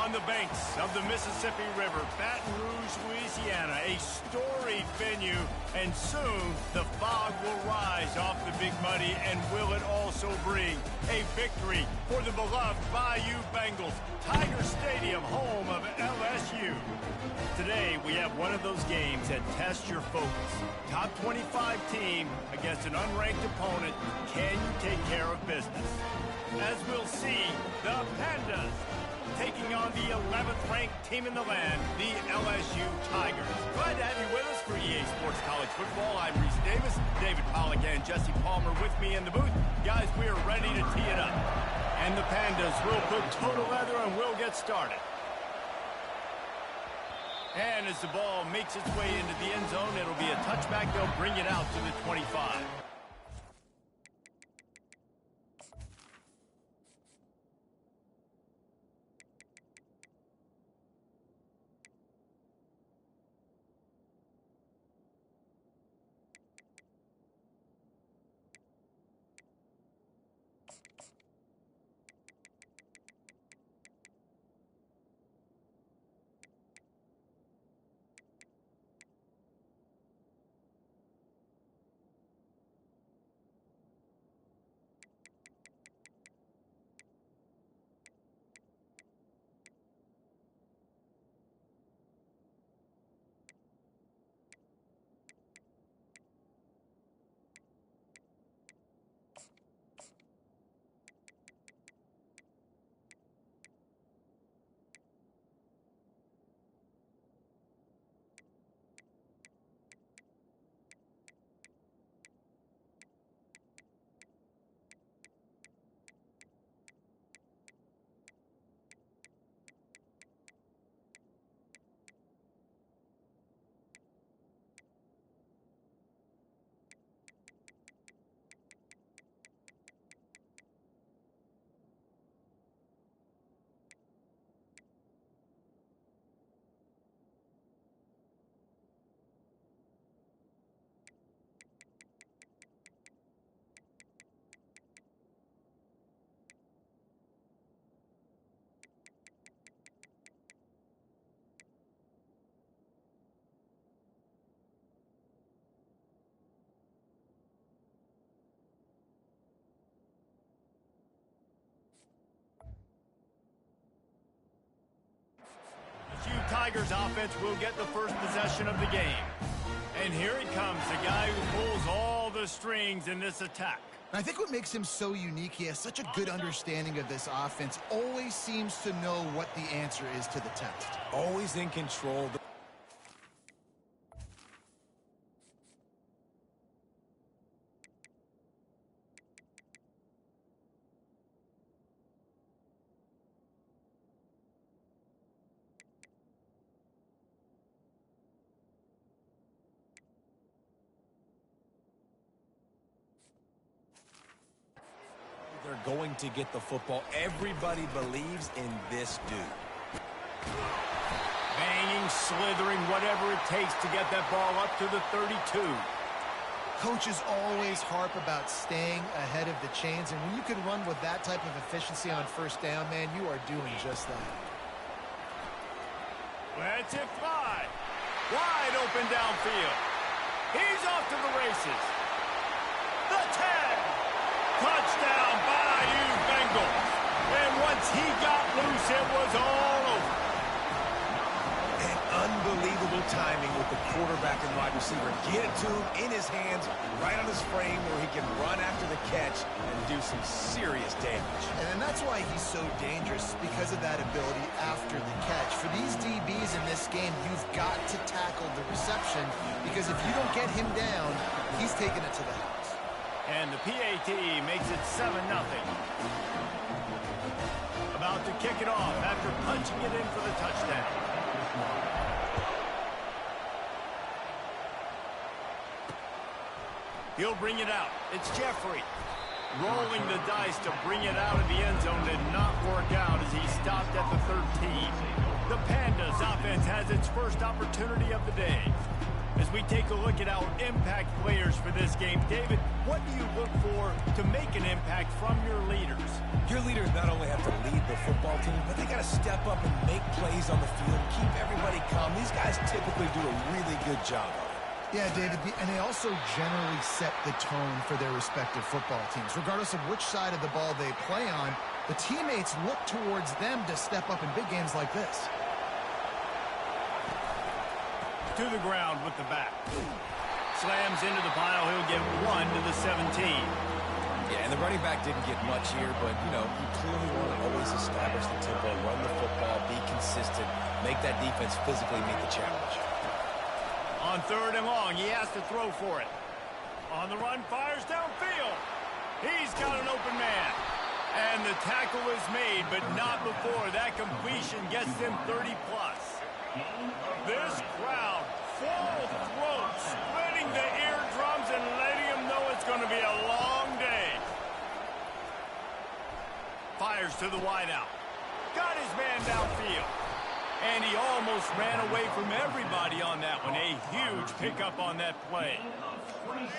On the banks of the Mississippi River, Baton Rouge, Louisiana, a storied venue, and soon the fog will rise off the Big Muddy, and will it also bring a victory for the beloved Bayou Bengals, Tiger Stadium, home of LSU. Today, we have one of those games that tests your focus. Top 25 team against an unranked opponent. Can you take care of business? As we'll see, the Pandas taking on the 11th ranked team in the land, the LSU Tigers. Glad to have you with us for EA Sports College Football. I'm Reese Davis, David Pollack and Jesse Palmer with me in the booth. Guys, we are ready to tee it up. And the Pandas will put total leather and we'll get started. And as the ball makes its way into the end zone, it'll be a touchback. They'll bring it out to the 25. Tigers offense will get the first possession of the game. And here he comes, the guy who pulls all the strings in this attack. I think what makes him so unique, he has such a good understanding of this offense, always seems to know what the answer is to the test. Always in control. They're going to get the football. Everybody believes in this dude. Banging, slithering, whatever it takes to get that ball up to the 32. Coaches always harp about staying ahead of the chains, and when you can run with that type of efficiency on first down, man, you are doing just that. Let's it fly. Wide open downfield. He's off to the races. The 10. Touchdown, Bayou Bengals. And once he got loose, it was all over. And unbelievable timing with the quarterback and wide receiver. Get it to him in his hands, right on his frame, where he can run after the catch and do some serious damage. And that's why he's so dangerous, because of that ability after the catch. For these DBs in this game, you've got to tackle the reception, because if you don't get him down, he's taking it to the house. And the PAT makes it 7-0. About to kick it off after punching it in for the touchdown. He'll bring it out. It's Jeffrey. Rolling the dice to bring it out of the end zone did not work out as he stopped at the 13. The Pandas offense has its first opportunity of the day. As As we take a look at our impact players for this game, David, what do you look for to make an impact from your leaders? Your leaders not only have to lead the football team, but they got to step up and make plays on the field, keep everybody calm. These guys typically do a really good job of it. Yeah, David, and they also generally set the tone for their respective football teams. Regardless of which side of the ball they play on, the teammates look towards them to step up in big games like this. To the ground with the back. Slams into the pile. He'll get 1 to the 17. Yeah, and the running back didn't get much here, but, you know, you clearly want to always establish the tempo, run the football, be consistent, make that defense physically meet the challenge. On 3rd and long, he has to throw for it. On the run, fires downfield. He's got an open man. And the tackle is made, but not before that completion gets them 30+. This crowd, full throat, splitting the eardrums and letting them know it's going to be a long day. Fires to the wideout. Got his man downfield. And he almost ran away from everybody on that one. A huge pickup on that play.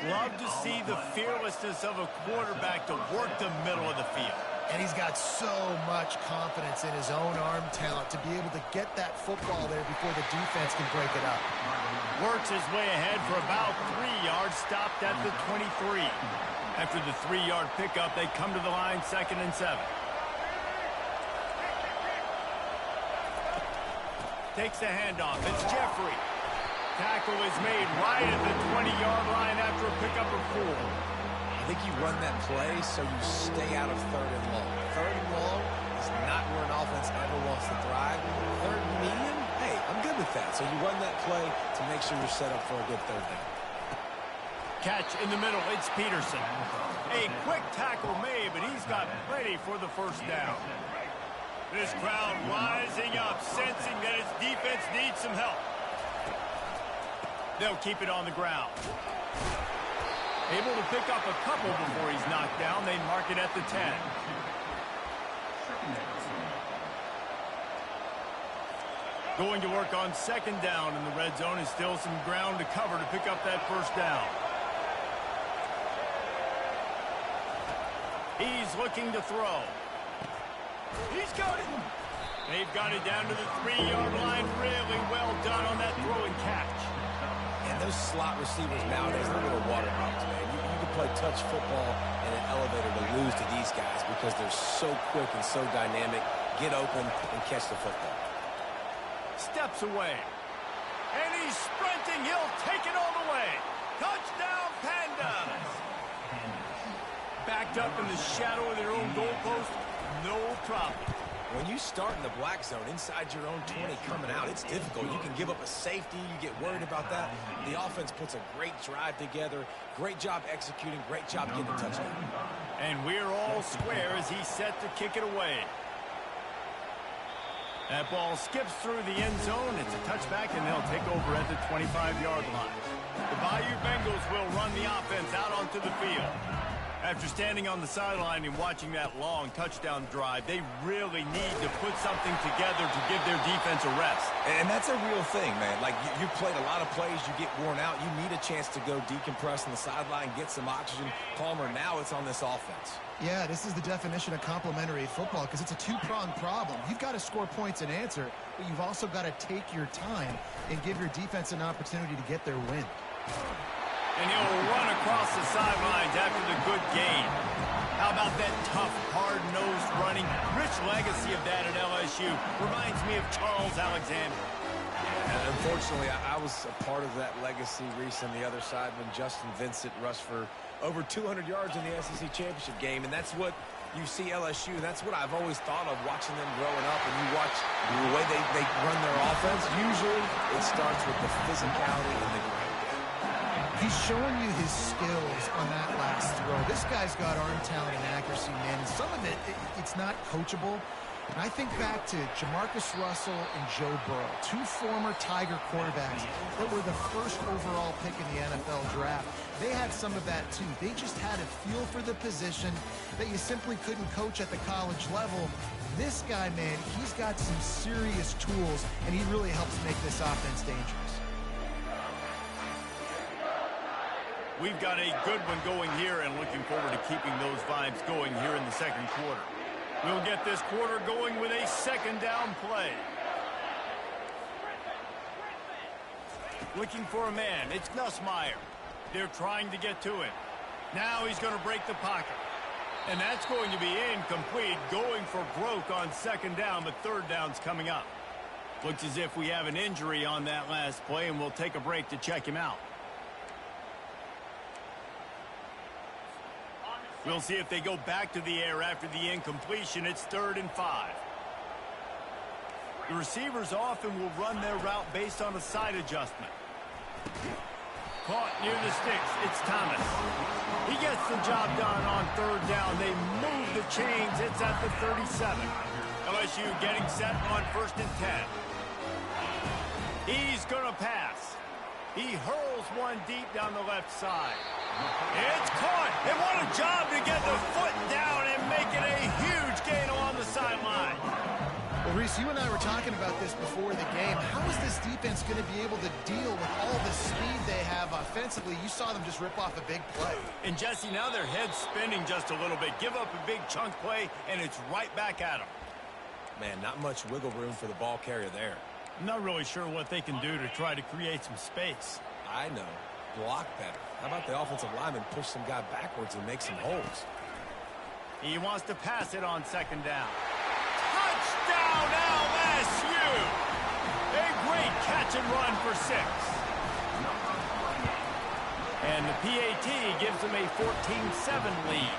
Love to see the fearlessness of a quarterback to work the middle of the field. And he's got so much confidence in his own arm talent to be able to get that football there before the defense can break it up. Works his way ahead for about 3 yards, stopped at the 23. After the 3-yard pickup, they come to the line 2nd and 7. Takes the handoff. It's Jeffrey. Tackle is made right at the 20-yard line after a pickup of 4. I think you run that play so you stay out of 3rd and long. 3rd and long is not where an offense ever wants to thrive. 3rd and medium, hey, I'm good with that. So you run that play to make sure you're set up for a good 3rd down. Catch in the middle, it's Peterson. A quick tackle made, but he's got plenty for the 1st down. This crowd rising up, sensing that its defense needs some help. They'll keep it on the ground. Able to pick up a couple before he's knocked down. They mark it at the 10. Going to work on 2nd down in the red zone, is still some ground to cover to pick up that 1st down. He's looking to throw. He's got it. They've got it down to the 3-yard line. Really well done on that throw and catch. And those slot receivers nowadays, they're little water drops, man. You can play touch football in an elevator to lose to these guys because they're so quick and so dynamic. Get open and catch the football. Steps away. And he's sprinting. He'll take it all the way. Touchdown, Pandas. Backed up in the shadow of their own goalpost. No problem. When you start in the black zone inside your own 20 coming out, it's difficult. You can give up a safety. You get worried about that. The offense puts a great drive together. Great job executing. Great job getting a touchdown. And we're all square as he's set to kick it away. That ball skips through the end zone. It's a touchback, and they'll take over at the 25-yard line. The Bayou Bengals will run the offense out onto the field. After standing on the sideline and watching that long touchdown drive, they really need to put something together to give their defense a rest. And that's a real thing, man. Like, you've played a lot of plays, you get worn out. You need a chance to go decompress on the sideline, get some oxygen. Palmer, now it's on this offense. Yeah, this is the definition of complementary football because it's a two-pronged problem. You've got to score points and answer, but you've also got to take your time and give your defense an opportunity to get their win. And he'll run across the sidelines after the good gain. How about that tough, hard-nosed running? Rich legacy of that at LSU. Reminds me of Charles Alexander. And unfortunately, I was a part of that legacy, Reese, on the other side when Justin Vincent rushed for over 200 yards in the SEC Championship game. And that's what you see LSU. That's what I've always thought of watching them growing up. And you watch the way they run their offense. Usually, it starts with the physicality and the ground. He's showing you his skills on that last throw. This guy's got arm talent and accuracy, man. And some of it's not coachable. And I think back to Jamarcus Russell and Joe Burrow, two former Tiger quarterbacks that were the first overall pick in the NFL draft. They had some of that, too. They just had a feel for the position that you simply couldn't coach at the college level. This guy, man, he's got some serious tools, and he really helps make this offense dangerous. We've got a good one going here and looking forward to keeping those vibes going here in the second quarter. We'll get this quarter going with a second down play. Looking for a man. It's Nussmeier. They're trying to get to him. Now he's going to break the pocket. And that's going to be incomplete, going for broke on second down, but third down's coming up. Looks as if we have an injury on that last play, and we'll take a break to check him out. We'll see if they go back to the air after the incompletion. It's 3rd and 5. The receivers often will run their route based on a side adjustment. Caught near the sticks. It's Thomas. He gets the job done on third down. They move the chains. It's at the 37. LSU getting set on 1st and 10. He's going to pass. He hurls one deep down the left side. It's caught. And what a job to get the foot down and make it a huge gain along the sideline. Well, Reese, you and I were talking about this before the game. How is this defense going to be able to deal with all the speed they have offensively? You saw them just rip off a big play. And, Jesse, now their head's spinning just a little bit. Give up a big chunk play, and it's right back at them. Man, not much wiggle room for the ball carrier there. I'm not really sure what they can do to try to create some space. I know. Block better. How about the offensive lineman push some guy backwards and make some holes? He wants to pass it on second down. Touchdown, LSU! A great catch and run for 6. And the PAT gives them a 14-7 lead.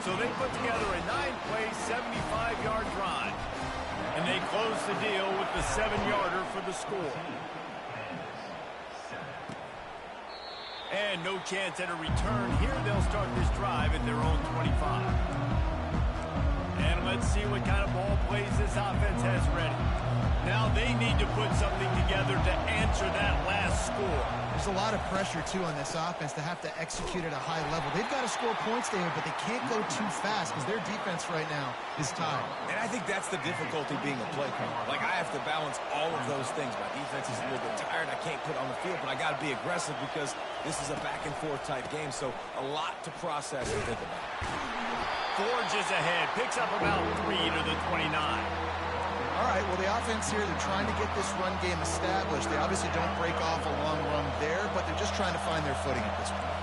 So they put together a 9-play, 75-yard drive. And they close the deal with the 7-yarder for the score. And no chance at a return here. They'll start this drive at their own 25. And let's see what kind of ball plays this offense has ready. Now they need to put something together to answer that last score. There's a lot of pressure, too, on this offense to have to execute at a high level. They've got to score points there, but they can't go too fast because their defense right now is tired. And I think that's the difficulty being a play caller. Like, I have to balance all of those things. My defense is a little bit tired. I can't put on the field, but I got to be aggressive because this is a back-and-forth type game, so a lot to process and think about. Forges ahead, picks up about 3 to the 29. All right, well, the offense here, they're trying to get this run game established. They obviously don't break off a long run there, but they're just trying to find their footing at this point.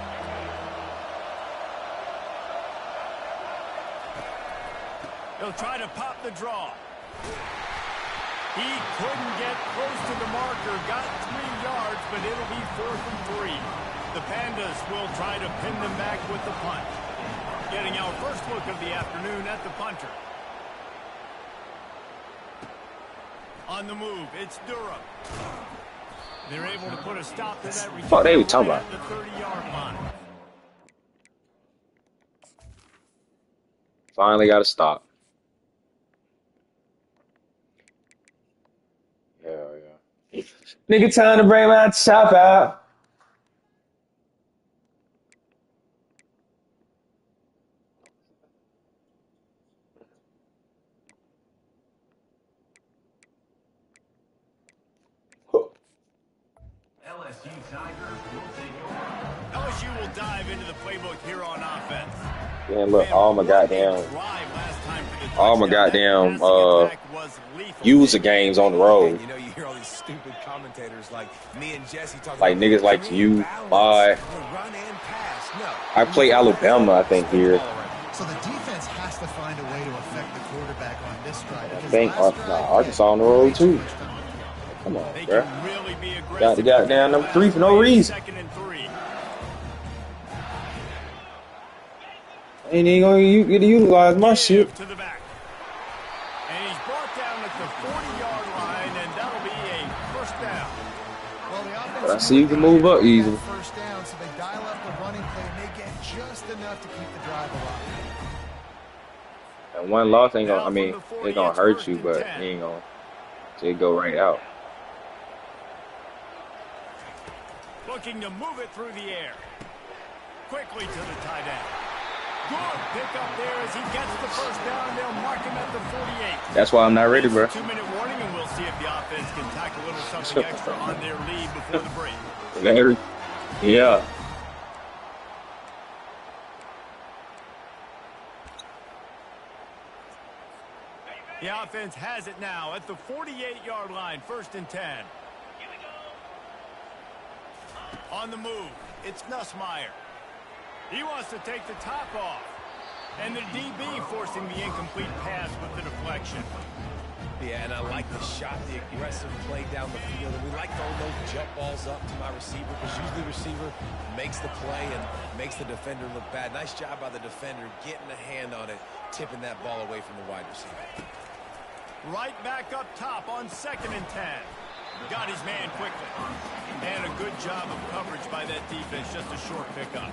They'll try to pop the draw. He couldn't get close to the marker, got 3 yards, but it'll be 4th and 3. The Pandas will try to pin them back with the punt. Getting our first look of the afternoon at the punter. On the move, it's Durham. They're able to put a stop to that return. Fuck, they were talking about at the 30-yard line. Finally got to stop. Hell yeah. Nigga, time to bring my chop out. LSU will dive into the playbook here on offense. Man, look, all my goddamn user games on the road. You know, you hear all these stupid commentators like me and Jesse talking like niggas like you, my. I play Alabama, I think, here. So the defense has to find a way to affect the quarterback on this drive. I think Arkansas on the road too. Come on, bro. Got the goddamn number 3 for no reason. Ain't even gonna get to utilize my shit. To the back. And he's brought down at the 40-yard line, and that'll be a first down. Well, the offense But I see you can move up easily. First down, so they dial up the running play, and they get just enough to keep the drive alive. And one loss ain't gonna, I mean, it's gonna hurt you, but it ain't gonna, it go right out. Looking to move it through the air. Quickly to the tight end. Good pick up there as he gets the first down. They'll mark him at the 48. That's why I'm not ready, bro. 2-minute warning, and we'll see if the offense can tack a little something extra on their lead before the break. Larry. Yeah. The offense has it now at the 48-yard line, 1st and 10. On the move, it's Nussmeier. He wants to take the top off. And the DB forcing the incomplete pass with the deflection. Yeah, and I like the shot, the aggressive play down the field. And we like throwing those jump balls up to my receiver because usually the receiver makes the play and makes the defender look bad. Nice job by the defender getting a hand on it, tipping that ball away from the wide receiver. Right back up top on 2nd and 10. Got his man quickly. And a good job of coverage by that defense, just a short pickup.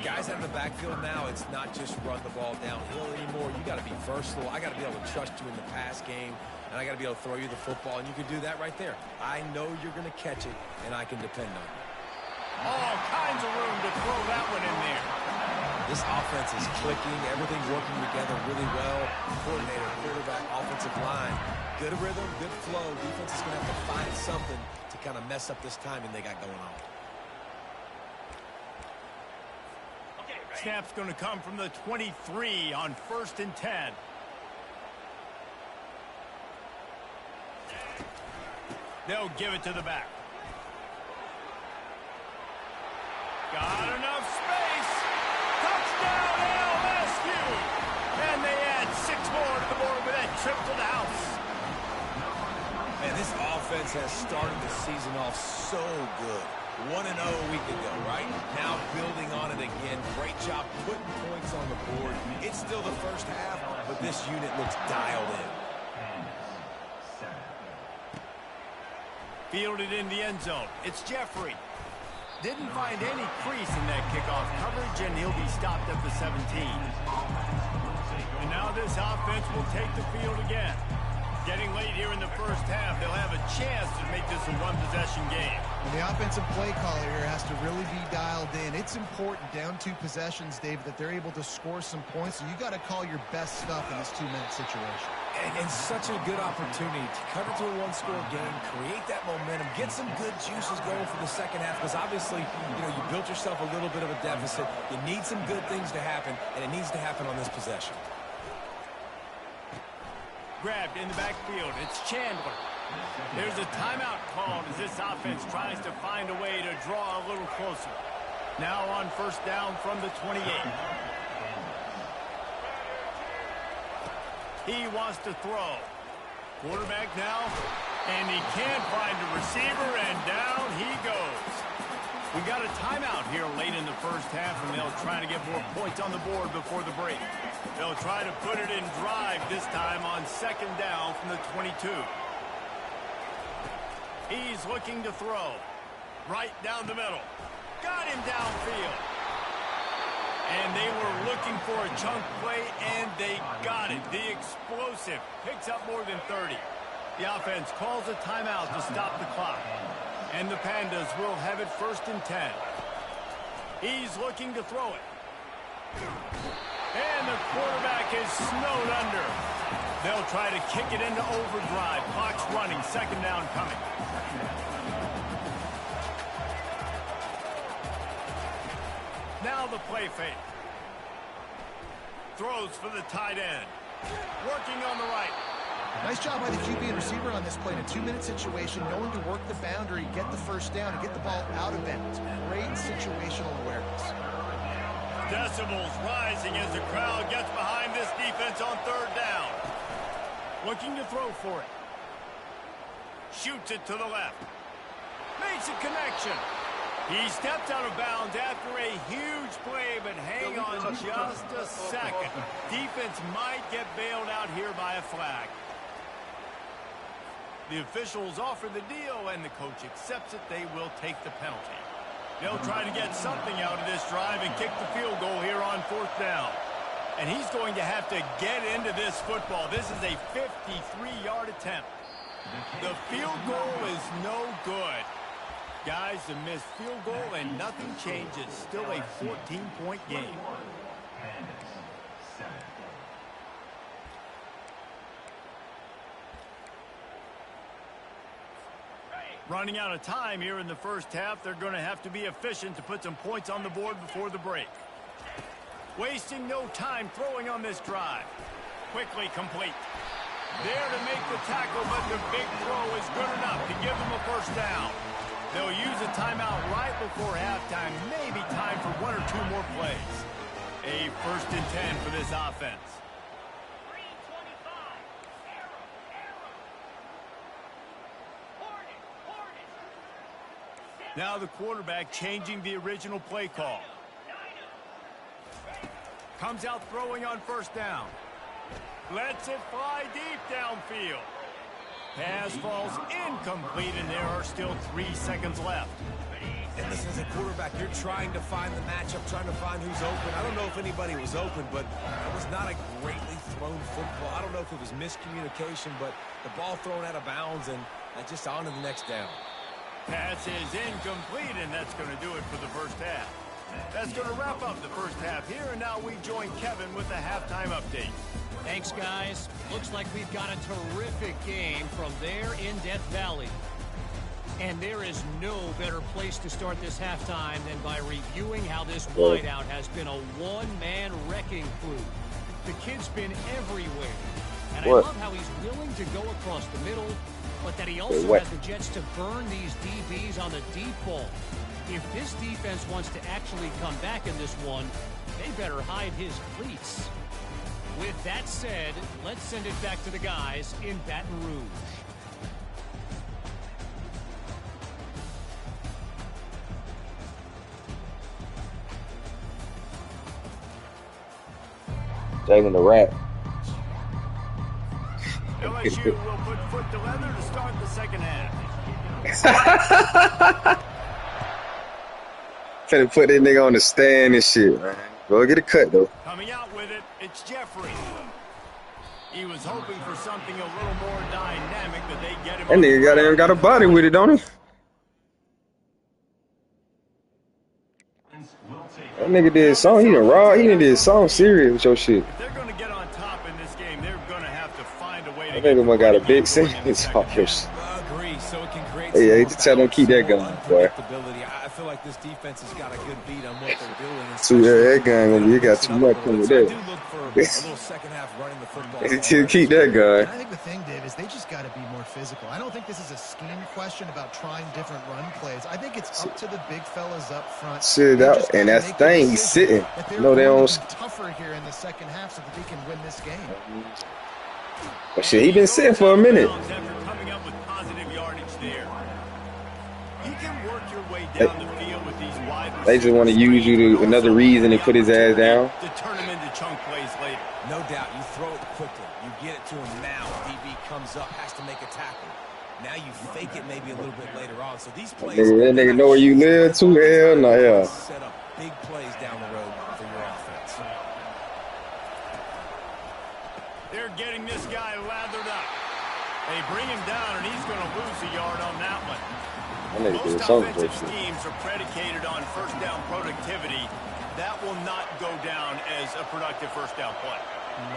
Guys out of the backfield now, it's not just run the ball downhill anymore. You got to be versatile. I got to be able to trust you in the pass game, and I got to be able to throw you the football, and you can do that right there. I know you're going to catch it, and I can depend on it. All kinds of room to throw that one in there. This offense is clicking. Everything's working together really well. Coordinator, quarterback, offensive line. Good rhythm, good flow. Defense is going to have to find something to kind of mess up this timing they got going on. Snap's going to come from the 23 on 1st and 10. They'll give it to the back. Got enough space. Touchdown, LSU. And they add 6 more to the board with that trip to the house. Man, this offense has started the season off so good. 1-0 a week ago, right? Now building on it again. Great job putting points on the board. It's still the first half, but this unit looks dialed in. Fielded in the end zone. It's Jeffrey. Didn't find any crease in that kickoff coverage, and he'll be stopped at the 17. And now this offense will take the field again. Getting late here in the first half, they'll have a chance to make this a one-possession game. And the offensive play caller here has to really be dialed in. It's important down 2 possessions, David, that they're able to score some points. So you got to call your best stuff in this 2-minute situation. And such a good opportunity to cut it to a 1-score game, create that momentum, get some good juices going for the second half. Because obviously, you built yourself a little bit of a deficit. You need some good things to happen, and it needs to happen on this possession. Grabbed in the backfield. It's Chandler. There's a timeout called as this offense tries to find a way to draw a little closer. Now on 1st down from the 28. He wants to throw. Quarterback now, and he can't find a receiver, and down he goes. We got a timeout here late in the first half, and they'll try to get more points on the board before the break. They'll try to put it in drive this time on 2nd down from the 22. He's looking to throw. Right down the middle. Got him downfield. And they were looking for a chunk play, and they got it. The explosive picks up more than 30. The offense calls a timeout to stop the clock. And the Pandas will have it 1st and 10. He's looking to throw it. And the quarterback is snowed under. They'll try to kick it into overdrive. Clock's running. 2nd down coming. Now the play fake. Throws for the tight end. Working on the right. Nice job by the QB and receiver on this play in a 2-minute situation, knowing to work the boundary, get the first down, and get the ball out of bounds. Great situational awareness. Decibels rising as the crowd gets behind this defense on 3rd down. Looking to throw for it. Shoots it to the left. Makes a connection. He steps out of bounds after a huge play, but hang on just a second. Defense might get bailed out here by a flag. The officials offer the deal, and the coach accepts it. They will take the penalty. They'll try to get something out of this drive and kick the field goal here on 4th down. And he's going to have to get into this football. This is a 53-yard attempt. The field goal is no good. Guys, a missed field goal and nothing changes. Still a 14-point game. Running out of time here in the first half. They're going to have to be efficient to put some points on the board before the break. Wasting no time throwing on this drive. Quickly complete. There to make the tackle, but the big throw is good enough to give them a first down. They'll use a timeout right before halftime. Maybe time for 1 or 2 more plays. A 1st and 10 for this offense. Now the quarterback changing the original play call. Comes out throwing on 1st down. Lets it fly deep downfield. Pass falls incomplete, and there are still 3 seconds left. And listen, as a quarterback, you're trying to find the matchup, trying to find who's open. I don't know if anybody was open, but it was not a greatly thrown football. I don't know if it was miscommunication, but the ball thrown out of bounds and just on to the next down. Pass is incomplete, and that's going to do it for the first half. That's going to wrap up the first half here, and now we join Kevin with the halftime update. Thanks, guys. Looks like we've got a terrific game from there in Death Valley. And there is no better place to start this halftime than by reviewing how this wideout has been a one-man wrecking crew. The kid's been everywhere. And I love how he's willing to go across the middle, but that he also has the jets to burn these DBs on the deep ball. If this defense wants to actually come back in this one, they better hide his cleats. With that said, let's send it back to the guys in Baton Rouge. Taking the rap. LSU will put foot to leather to start the second half. Finna put that nigga on the stand and shit, man. Go get a cut, though. Coming out with it, it's Jeffrey. He was hoping for something a little more dynamic that they get him. That nigga got a body with it, don't he? That nigga did song. He did song serious with your shit. If they're going to get on top in this game, they're going to have to find a way to. That nigga got a big sentence off your shit. Agree. So it can create. Yeah, he just tell them keep that gun, boy. I feel like this defense has got a good beat on what they're doing. Too that gun, you got too much from with that. I do look for a little second half running the football. Keep that gun. I think the thing, Dave, is they just got to be more physical. I don't think this is a scheme question about trying different run plays. I think it's up to the big fellas up front. Shit, and that's the thing. He's sitting. No, they don't. Tougher here in the second half so that they can win this game. But shit, he been sitting for a minute. Coming up with positive yardage there. You can work your way down the field with these wide receivers. They just want to use you to another reason to put his ass down. To turn him into chunk plays later. No doubt, you throw it quickly. You get it to him now. DB comes up, has to make a tackle. Now you fake it maybe a little bit later on. So these plays. That nigga know where you live too. Hell no, yeah. Set up big plays down the road for your offense. They're getting this guy lathered up. They bring him down, and he's going to lose a yard on that one. Most offensive schemes are predicated on first down productivity. That will not go down as a productive first down play.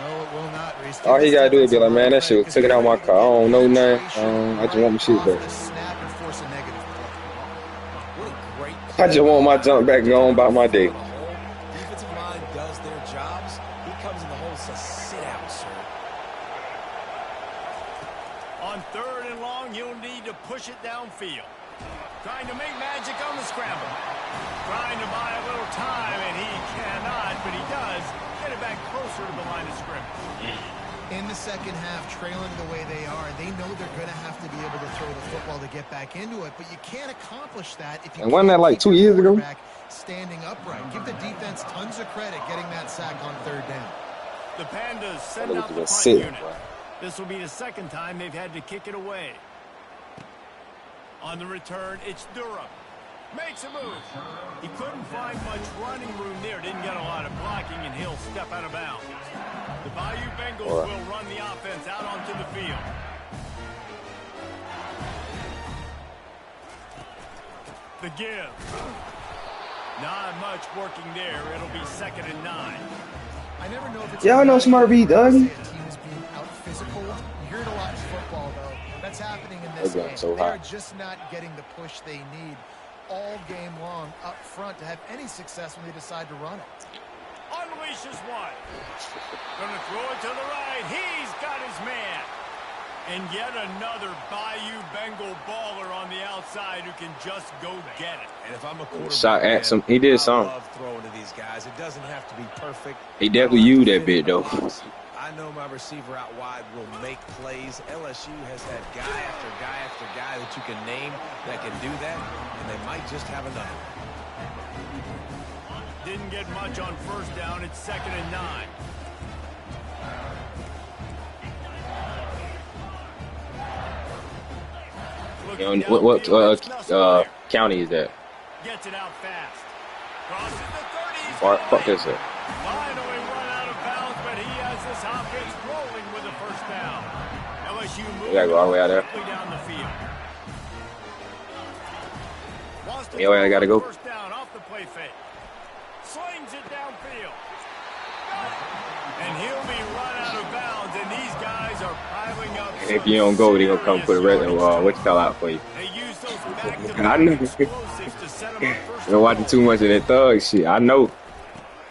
No, it will not. All he got to do is be like, man, that shit took it out my car. I don't know nothing. I just want my shit back. I just want my jump back and go on about my day. Defensive line does their jobs. He comes in the hole and says, sit out, sir. On 3rd and long, you'll need to push it downfield. Trying to make magic on the scramble. Trying to buy a little time, and he cannot, but he does get it back closer to the line of scrimmage. In the second half, trailing the way they are, they know they're going to have to be able to throw the football to get back into it, but you can't accomplish that if you. And wasn't that like 2 years ago? Standing upright. Give the defense tons of credit getting that sack on 3rd down. The Pandas send out the punt unit. This will be the second time they've had to kick it away. On the return, it's Durham. Makes a move. He couldn't find much running room there. Didn't get a lot of blocking, and he'll step out of bounds. The Bayou Bengals will run the offense out onto the field. The give. Not much working there. It'll be 2nd and 9. I never know if it's y'all know Smart B, Doug. team is being out physical. You hear it a lot in football, though. That's happening in this game. So They're just not getting the push they need all game long up front to have any success when they decide to run it. Unleashes one. Gonna throw it to the right. He's got his man. And yet another Bayou Bengal baller on the outside who can just go get it. And if I'm a quarterback, Shot at some. He did some. I love throwing to these guys. It doesn't have to be perfect. He definitely used that bit though. I know my receiver out wide will make plays. LSU has had guy after guy after guy that you can name that can do that, and they might just have another. Didn't get much on first down. It's 2nd and 9. What county is that? Gets it out fast. Crosses the 30. Fuck this up. Finally run out of bounds, but he has this offense rolling with a first down. LSU moves gotta go all the way out there. down the field. Yeah, I gotta go. First down off the play fake. Slings it downfield. And he'll be run out of bounds, and these guys are piling up. And if you don't go, they're gonna come put a red what you call out for you. They use those back-to-back I know. explosives to set them up first. Been watching too much of that thug shit. I know.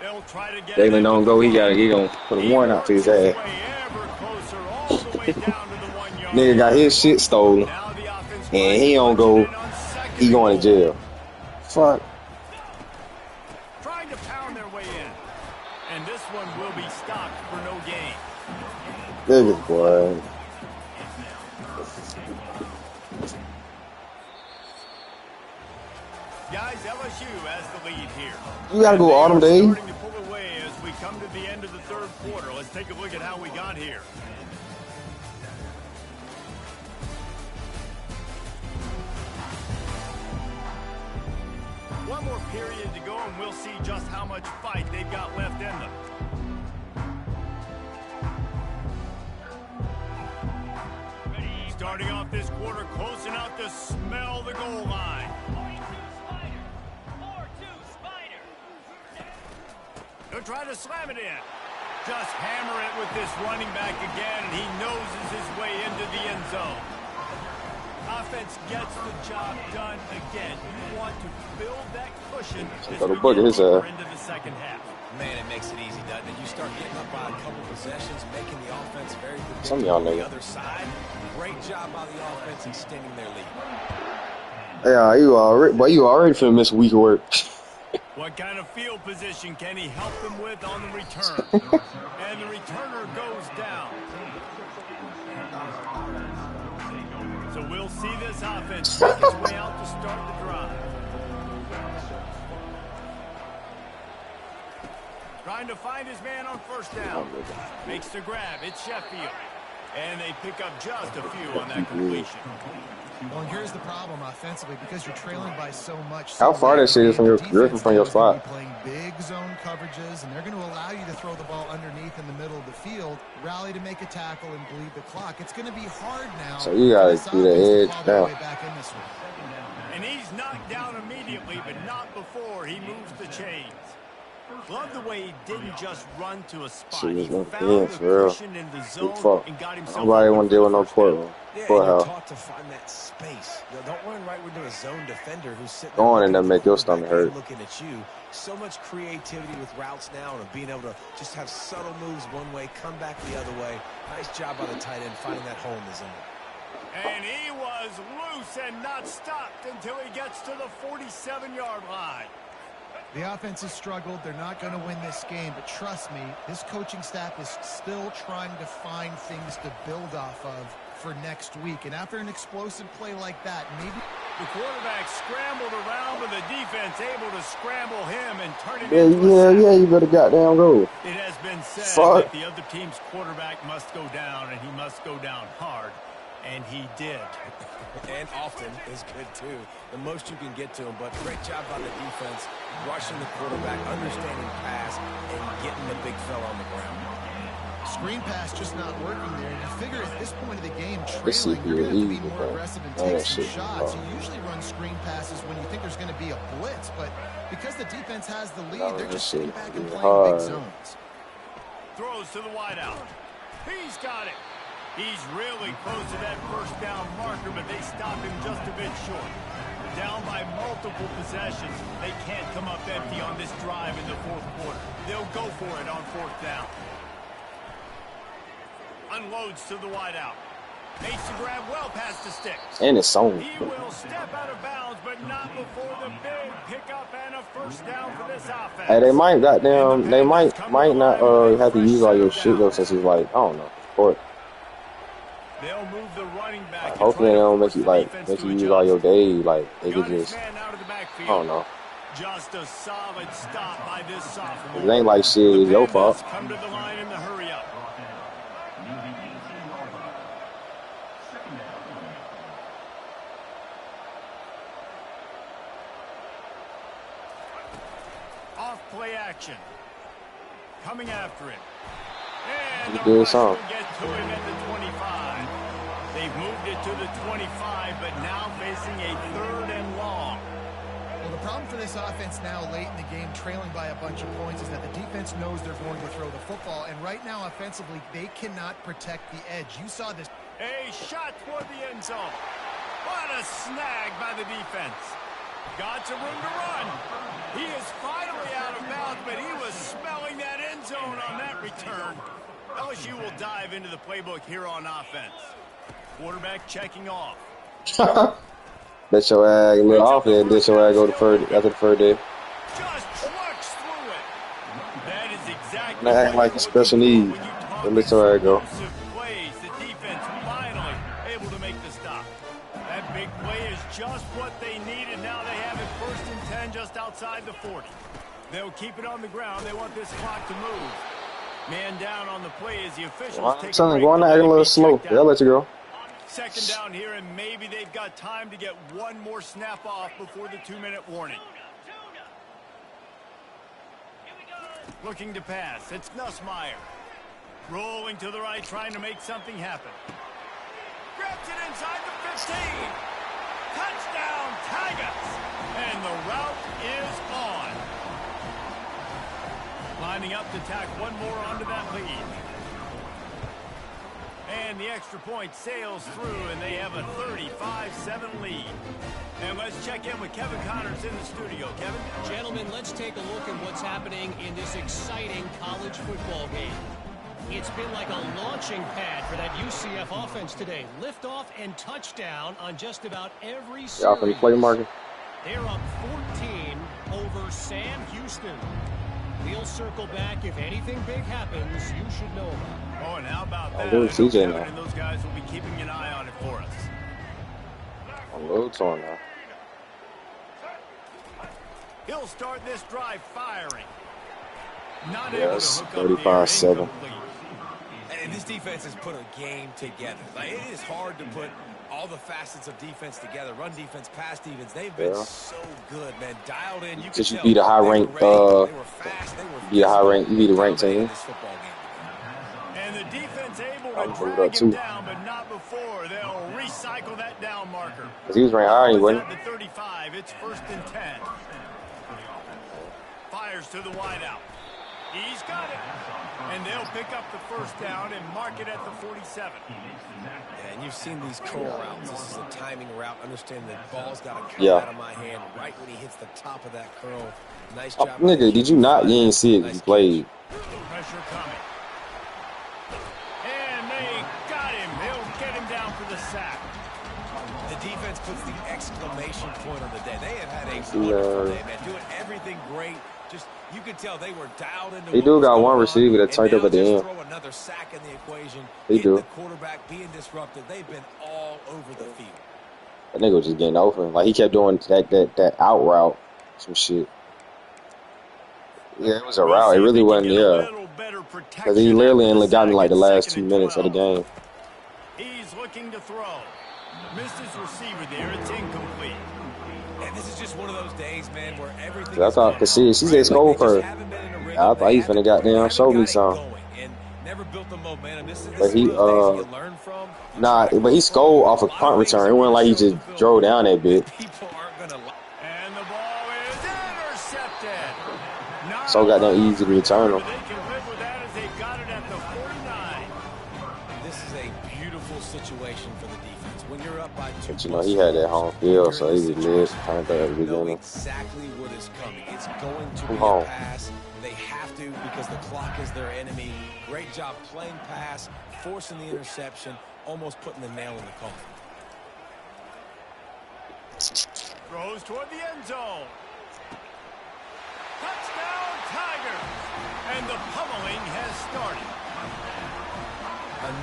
They'll try to get Jalen don't go. He gonna put a warrant out to his ass. Nigga got his shit stolen, and he don't go. He going to jail. Fuck. Trying to pound their way in, and this one will be stopped for no gain. Niggas, boy. Guys, LSU has the lead here. You gotta go Autumn Day. Starting to pull away as we come to the end of the third quarter. Let's take a look at how we got here. One more period to go, and we'll see just how much fight they've got left in them. Starting off this quarter close enough to smell the goal line. He'll try to slam it in. Just hammer it with this running back again, and he noses his way into the end zone. Offense gets the job done again. You want to build that cushion as we get into the second half. Man, it makes it easy, doesn't it? You start getting up by a couple possessions, making the offense very good. Some of y'all know. The other side, great job by the offense extending their lead. Yeah, you already finna miss a week of work. What kind of field position can he help them with on the return? And the returner goes down. So we'll see this offense make its way out to start the drive. Trying to find his man on first down. Makes the grab. It's Sheffield. And they pick up just a few on that completion. Well, here's the problem offensively, because you're trailing by so much. How far that shit is from your spot? Playing big zone coverages, and they're going to allow you to throw the ball underneath in the middle of the field, rally to make a tackle, and bleed the clock. It's going to be hard now. So you got to do the edge down. And he's knocked down immediately, but not before he moves the chains. Love the way he didn't just run to a spot. He found the cushion in the zone and got himself. Nobody want to deal with no courtroom. Yeah, you're taught to find that space. Don't run right into a zone defender who's sitting going and then make your stomach hurt. Looking at you. So much creativity with routes now, and being able to just have subtle moves one way, come back the other way. Nice job by the tight end finding that hole in the zone. And he was loose and not stopped until he gets to the 47-yard line. The offense has struggled. They're not going to win this game, but trust me, this coaching staff is still trying to find things to build off of for next week. And after an explosive play like that, maybe the quarterback scrambled around, but the defense able to scramble him and turn it into yeah, you better goddamn go. It has been said that the other team's quarterback must go down, and he must go down hard. And he did. And often is good, too. The most you can get to him, but great job by the defense, rushing the quarterback, understanding pass, and getting the big fella on the ground. Screen pass just not working there. And you figure at this point of the game, trailing, you're going to have to be more aggressive and take some shots. You usually run screen passes when you think there's going to be a blitz, but because the defense has the lead, they're just sitting back and playing big zones. Throws to the wideout. He's got it. He's really close to that first down marker, but they stop him just a bit short. Down by multiple possessions. They can't come up empty on this drive in the fourth quarter. They'll go for it on fourth down. Unloads to the wideout. Makes the grab well past the sticks. And it's on. He will step out of bounds, but not before the big pickup and a first down for this offense. Hey, they might not have to use all your shit though, since he's like, I don't know, court. They'll move the running back. Hopefully they don't make you use all your day. Like they could just, I don't know. Just a solid stop by this sophomore. It ain't like shit. It's your fault. Come to the line in the hurry up. Off play action. Coming after him. And the rush will get to him at the 25. They've moved it to the 25, but now facing a 3rd and long. Well, the problem for this offense now late in the game, trailing by a bunch of points, is that the defense knows they're going to throw the football. And right now, offensively, they cannot protect the edge. You saw this. A shot toward the end zone. What a snag by the defense. Got some room to run. He is finally out of bounds, but he was smelling that end zone on that return. LSU will dive into the playbook here on offense. Quarterback checking off. Bet your ass a little off there. Bet your ass go after the first day. Just trucks through it. That is exactly. Not acting like a special need. Let your ass go. Plays, the defense finally able to make the stop. That big play is just what they needed. Now they have it 1st and 10 just outside the 40. They'll keep it on the ground. They want this clock to move. Man down on the play as the officials take a break. Going out a little slow. They'll let you go. 2nd down here, and maybe they've got time to get one more snap off before the 2-minute warning. Looking to pass. It's Nussmeier. Rolling to the right, trying to make something happen. Grabs it inside the 15. Touchdown, Tigers. And the route is on. Lining up to tack one more onto that lead. And the extra point sails through, and they have a 35-7 lead. And let's check in with Kevin Connors in the studio. Kevin? Gentlemen, let's take a look at what's happening in this exciting college football game. It's been like a launching pad for that UCF offense today. Liftoff and touchdown on just about every series. Y'all from the play market? They're up 14 over Sam Houston. We'll circle back. If anything big happens, you should know about it. Oh, and how about that? CJ now. And those guys will be keeping an eye on it for us. I'm a little torn now. He'll start this drive firing. Not Yes, able to hook up 35-7. And this defense has put a game together. Like, it is hard to put all the facets of defense together. Run defense, pass defense. They've been so good, man. Dialed in. Since you beat a high-ranked, you beat a ranked team. And the defense able to drag him down, but not before. They'll recycle that down marker. Because he was ranked higher, wasn't he? At the 35, it's 1st and 10. Fires to the wideout. He's got it. And they'll pick up the 1st down and mark it at the 47. Yeah, and you've seen these curl routes. This is a timing route. Understand that ball's got to come out of my hand right when he hits the top of that curl. Nice job. Nigga, did you not? You didn't see it. You played. Pressure coming. And they got him. They'll get him down for the sack. The defense puts the exclamation point on the day. They have had a wonderful day, man. Doing everything great. Just, you could tell they were dialed into. He do got one receiver that turned up at the end. Throw another sack in the equation. He do. The quarterback being disrupted. They've been all over the field. That nigga was just getting open. Like, he kept doing that out route. Some shit. Yeah, it was a route. It really wasn't, because he literally only got in like the last 2 minutes of the game. He's looking to throw. Missed his receiver there. It's incomplete. And this is just one of those days, man, where everything. I thought, cause she said score for her. I thought he finna goddamn show me something. But he but he scored off a punt return. It wasn't like he just drove down that bit. And the ball is intercepted. So goddamn easy to return him. They can live with that as they got it at the 49. This is a beautiful situation for the defense. When you're up by 2, But you know, he had that home field, so he was lit. Turned at the beginning. Exactly what is coming. It's going to be a pass. They have to, because the clock is their enemy. Great job playing pass, forcing the interception, almost putting the nail in the coffin. Throws toward the end zone. Touchdown, Tigers! And the pummeling has started.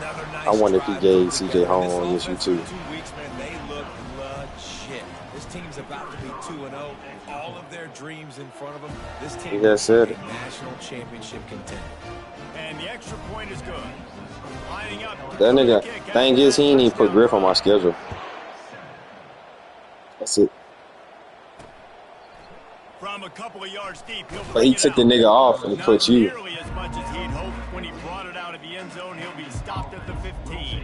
Another nice I wonder if he gave drive CJ Home on this offense YouTube. for 2 weeks, man, they look legit. This team's about to be 2-0. All of their dreams in front of them. This team He just said is it. a national championship contender. And the extra point is good. Lining up. That nigga, thing is, he ain't even put Griff on my schedule. That's it. From a couple of yards deep, But he took the nigga off and put you. Not nearly as much as he'd hoped. When he brought it out of the end zone, he'll be stopped at the 15.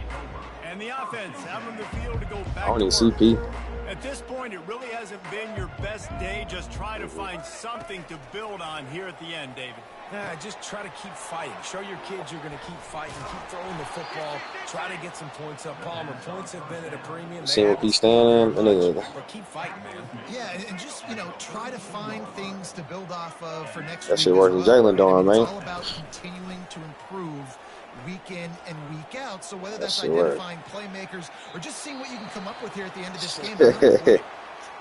And the offense out on the field to go back I don't to need work. CP. At this point, it really hasn't been your best day. Just try to find something to build on here at the end, David. Just try to keep fighting. Show your kids you're going to keep fighting. Keep throwing the football. Try to get some points up. Palmer, points have been at a premium. See what he's standing in. But keep fighting, man. Yeah, and just, you know, try to find things to build off of for next That week shit as working well. Jalen doing, man. It's all about continuing to improve week in and week out. So whether that's That shit work. identifying playmakers or just seeing what you can come up with here at the end of this game.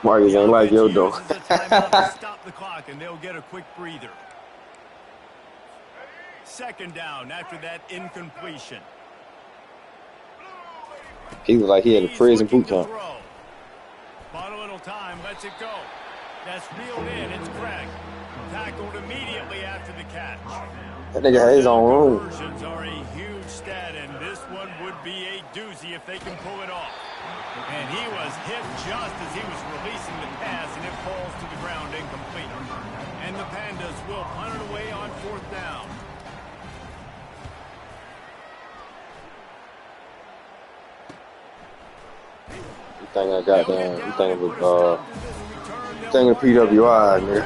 Marcus ain't like yo though. Uses a timeout to stop the clock, and they'll get a quick breather. Second down after that incompletion. He was like he had a He's prison looking boot to camp. throw. Bought a little time, lets it go. That's reeled in. It's Craig. Tackled immediately after the catch. That nigga had his own room. Conversions are a huge stat, and this one would be a doozy if they can pull it off. And he was hit just as he was releasing the pass, and it falls to the ground incomplete. And the Pandas will punt it away on fourth down. You think I got down? You think of PWI, nigga?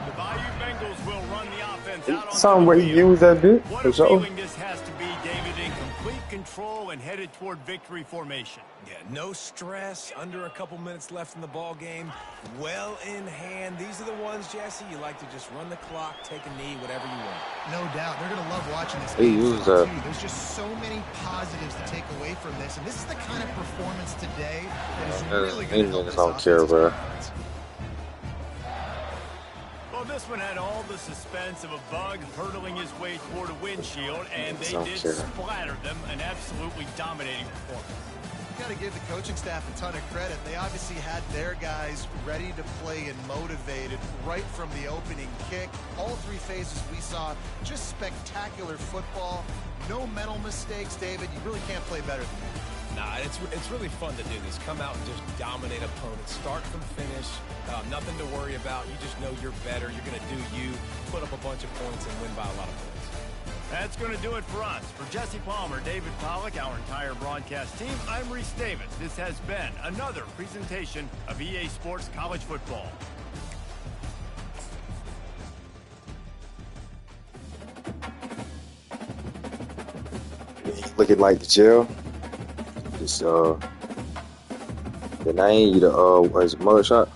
The Bayou Bengals will run the offense out on Some the way he field. used that bitch What for a sure. feeling this has to be, David, in complete control and headed toward victory formation. Yeah, no stress. Under a couple minutes left in the ball game. Well in hand. These are the ones, Jesse, you like to just run the clock, take a knee, whatever you want. No doubt. They're going to love watching this He game. used too. that. There's just so many positives to take away from this. And this is the kind of performance today that is really going to help Niggas this don't care, offensive bro. performance. Well, this one had all the suspense of a bug hurtling his way toward a windshield, and they Don't did care. splatter them. An absolutely dominating performance. You got to give the coaching staff a ton of credit. They obviously had their guys ready to play and motivated right from the opening kick. All three phases we saw, just spectacular football. No mental mistakes, David. You really can't play better than that. Nah, it's really fun to do this. Come out and just dominate opponents. Start from finish. Nothing to worry about. You just know you're better. You're going to do you, put up a bunch of points, and win by a lot of points. That's going to do it for us. For Jesse Palmer, David Pollack, our entire broadcast team, I'm Reese Davis. This has been another presentation of EA Sports College Football. Looking like the jail. Just the name, you the was mugshot.